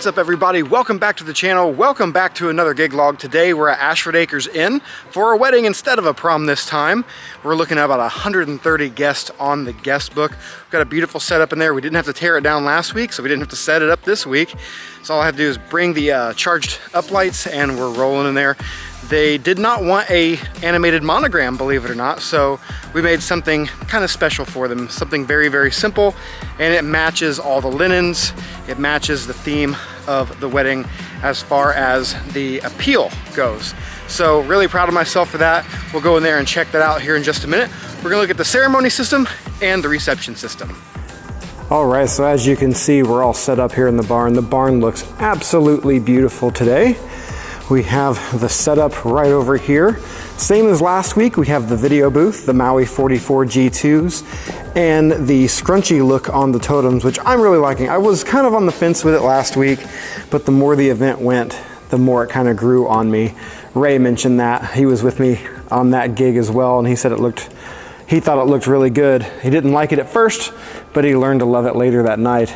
What's up, everybody? Welcome back to the channel. Welcome back to another gig log. Today we're at Ashford Acres Inn for a wedding instead of a prom this time. We're looking at about 130 guests on the guest book. We've got a beautiful setup in there. We didn't have to tear it down last week, so we didn't have to set it up this week. So all I have to do is bring the charged up lights and we're rolling in there. They did not want a animated monogram, believe it or not, so we made something kind of special for them, something very, very simple, and it matches all the linens. It matches the theme of the wedding as far as the appeal goes. So really proud of myself for that. We'll go in there and check that out here in just a minute. We're gonna look at the ceremony system and the reception system. All right, so as you can see, we're all set up here in the barn. The barn looks absolutely beautiful today. We have the setup right over here. Same as last week, we have the video booth, the Maui 44 G2s, and the scrunchy look on the totems, which I'm really liking. I was kind of on the fence with it last week, but the more the event went, the more it kind of grew on me. Ray mentioned that. He was with me on that gig as well, and he said he thought it looked really good. He didn't like it at first, but he learned to love it later that night.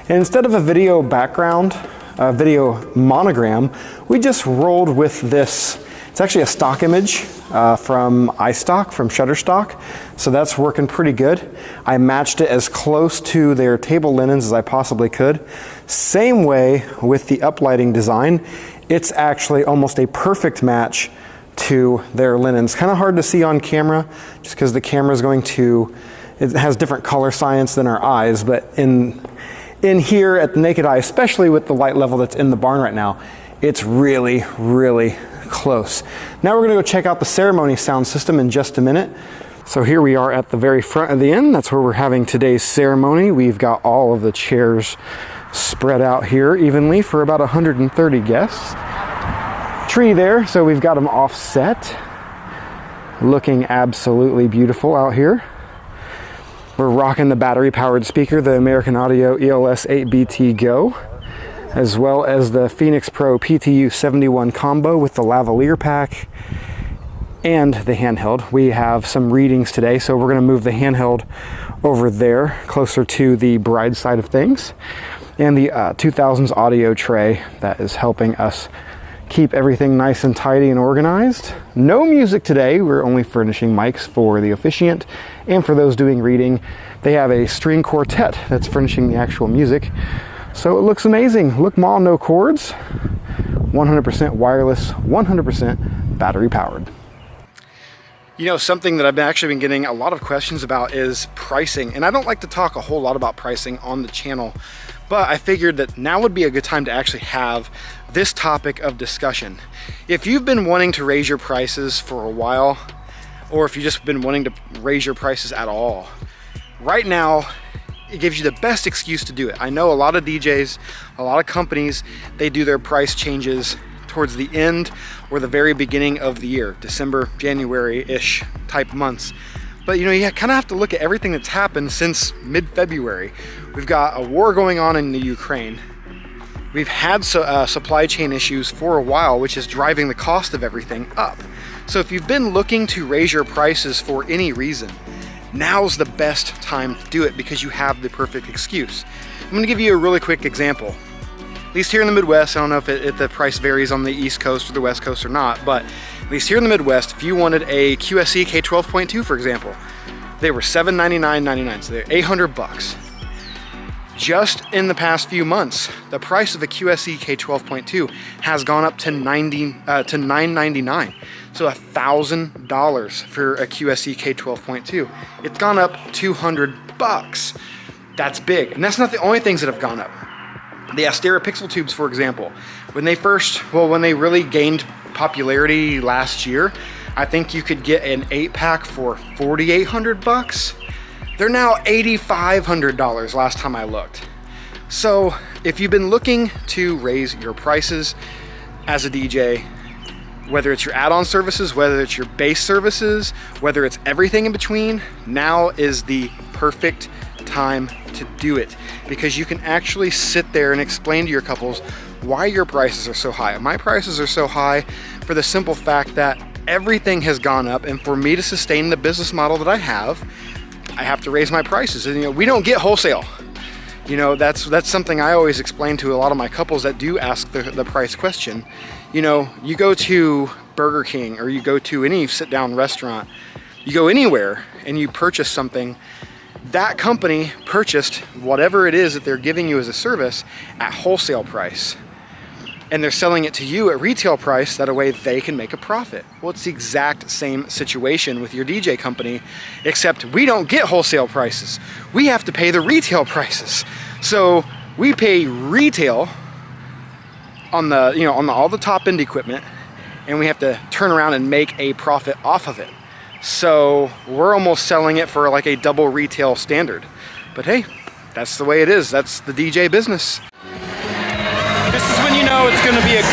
And instead of a video background, a video monogram, we just rolled with this. It's actually a stock image from iStock, from Shutterstock. So that's working pretty good. I matched it as close to their table linens as I possibly could. Same way with the uplighting design. It's actually almost a perfect match to their linens. Kind of hard to see on camera just because the camera is it has different color science than our eyes, but in here at the naked eye, especially with the light level that's in the barn right now, it's really, really close. Now we're gonna go check out the ceremony sound system in just a minute. So here we are at the very front of the inn. That's where we're having today's ceremony. We've got all of the chairs spread out here evenly for about 130 guests. Tree there, so we've got them offset. Looking absolutely beautiful out here. We're rocking the battery-powered speaker, the American Audio ELS GO, as well as the Phenyx Pro PTU-71 combo with the lavalier pack and the handheld. We have some readings today, so we're gonna move the handheld over there, closer to the bride side of things, and the 2000s audio tray that is helping us keep everything nice and tidy and organized. No music today. We're only furnishing mics for the officiant and for those doing reading. They have a string quartet that's furnishing the actual music. So it looks amazing. Look, Ma, no cords, 100% wireless, 100% battery powered. You know, something that I've actually been getting a lot of questions about is pricing. And I don't like to talk a whole lot about pricing on the channel, but I figured that now would be a good time to actually have this topic of discussion. If you've been wanting to raise your prices for a while, or if you've just been wanting to raise your prices at all, right now, it gives you the best excuse to do it. I know a lot of DJs, a lot of companies, they do their price changes towards the end or the very beginning of the year, December, January-ish type months. But you know, you kind of have to look at everything that's happened since mid-February. We've got a war going on in the Ukraine. We've had supply chain issues for a while, which is driving the cost of everything up. So if you've been looking to raise your prices for any reason, now's the best time to do it because you have the perfect excuse. I'm gonna give you a really quick example. At least here in the Midwest, I don't know if the price varies on the East Coast or the West Coast or not, but at least here in the Midwest, if you wanted a QSE K12.2, for example, they were $799.99, so they're 800 bucks. Just in the past few months, the price of a QSE K12.2 has gone up to $999. So $1,000 for a QSE K12.2. It's gone up 200 bucks. That's big, and that's not the only things that have gone up. The Astera Pixel tubes, for example, when they really gained popularity last year, I think you could get an 8-pack for 4,800 bucks. They're now $8,500 last time I looked. So if you've been looking to raise your prices as a DJ, whether it's your add-on services, whether it's your base services, whether it's everything in between, now is the perfect time to do it, because you can actually sit there and explain to your couples why your prices are so high. My prices are so high for the simple fact that everything has gone up, and for me to sustain the business model that I have to raise my prices. And you know, we don't get wholesale. You know, that's something I always explain to a lot of my couples that do ask the price question. You know, you go to Burger King or you go to any sit-down restaurant, you go anywhere and you purchase something, that company purchased whatever it is that they're giving you as a service at wholesale price. And they're selling it to you at retail price, that a way they can make a profit. Well, it's the exact same situation with your DJ company, except we don't get wholesale prices. We have to pay the retail prices. So we pay retail on the, you know, on all the top end equipment, and we have to turn around and make a profit off of it. So we're almost selling it for like a double retail standard. But hey, that's the way it is. That's the DJ business. This is when you know it's going to be a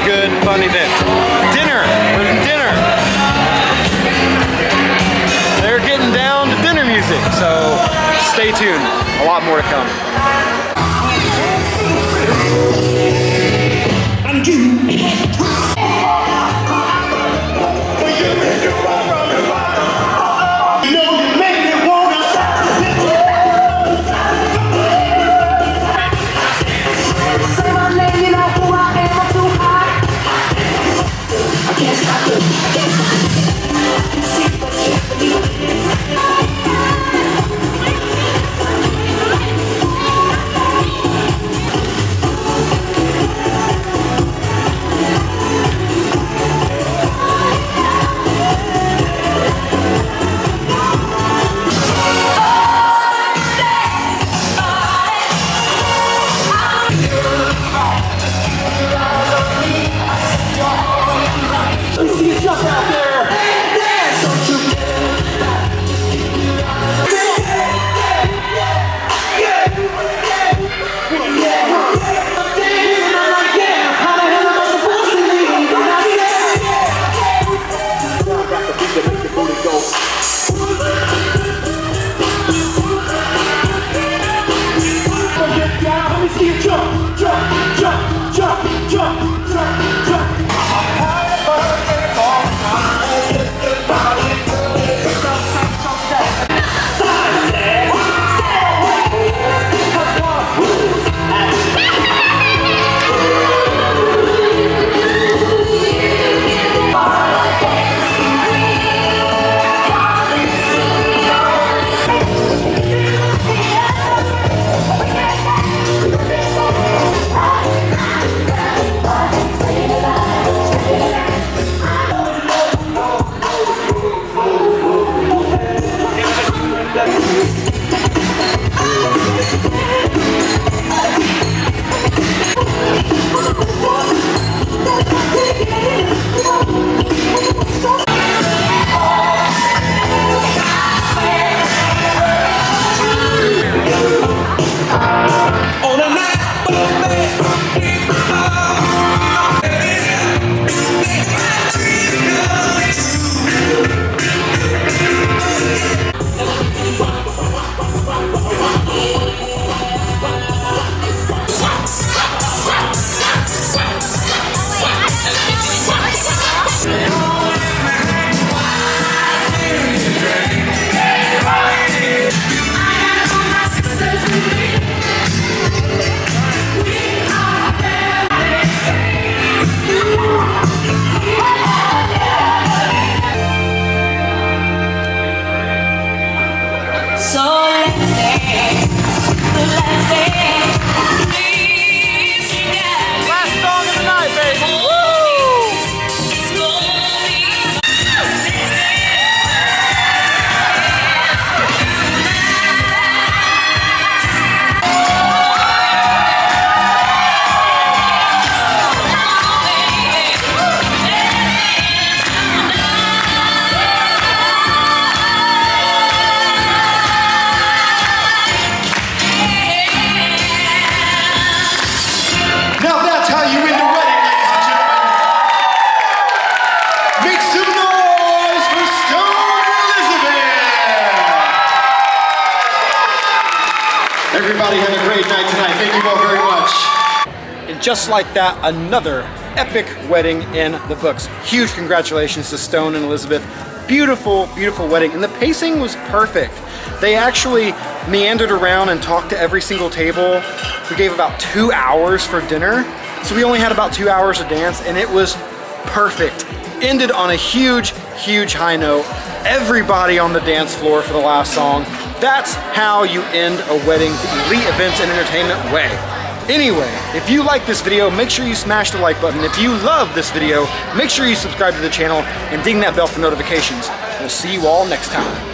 good, fun event. Dinner. We're in dinner. They're getting down to dinner music, so stay tuned. A lot more to come. Everybody have a great night tonight. Thank you all very much. And just like that, another epic wedding in the books. Huge congratulations to Stone and Elizabeth. Beautiful, beautiful wedding. And the pacing was perfect. They actually meandered around and talked to every single table. We gave about 2 hours for dinner. So we only had about 2 hours to dance, and it was perfect. Ended on a huge, huge high note. Everybody on the dance floor for the last song. That's how you end a wedding the elite events and entertainment way. Anyway, if you like this video, make sure you smash the like button. If you love this video, make sure you subscribe to the channel and ding that bell for notifications. We'll see you all next time.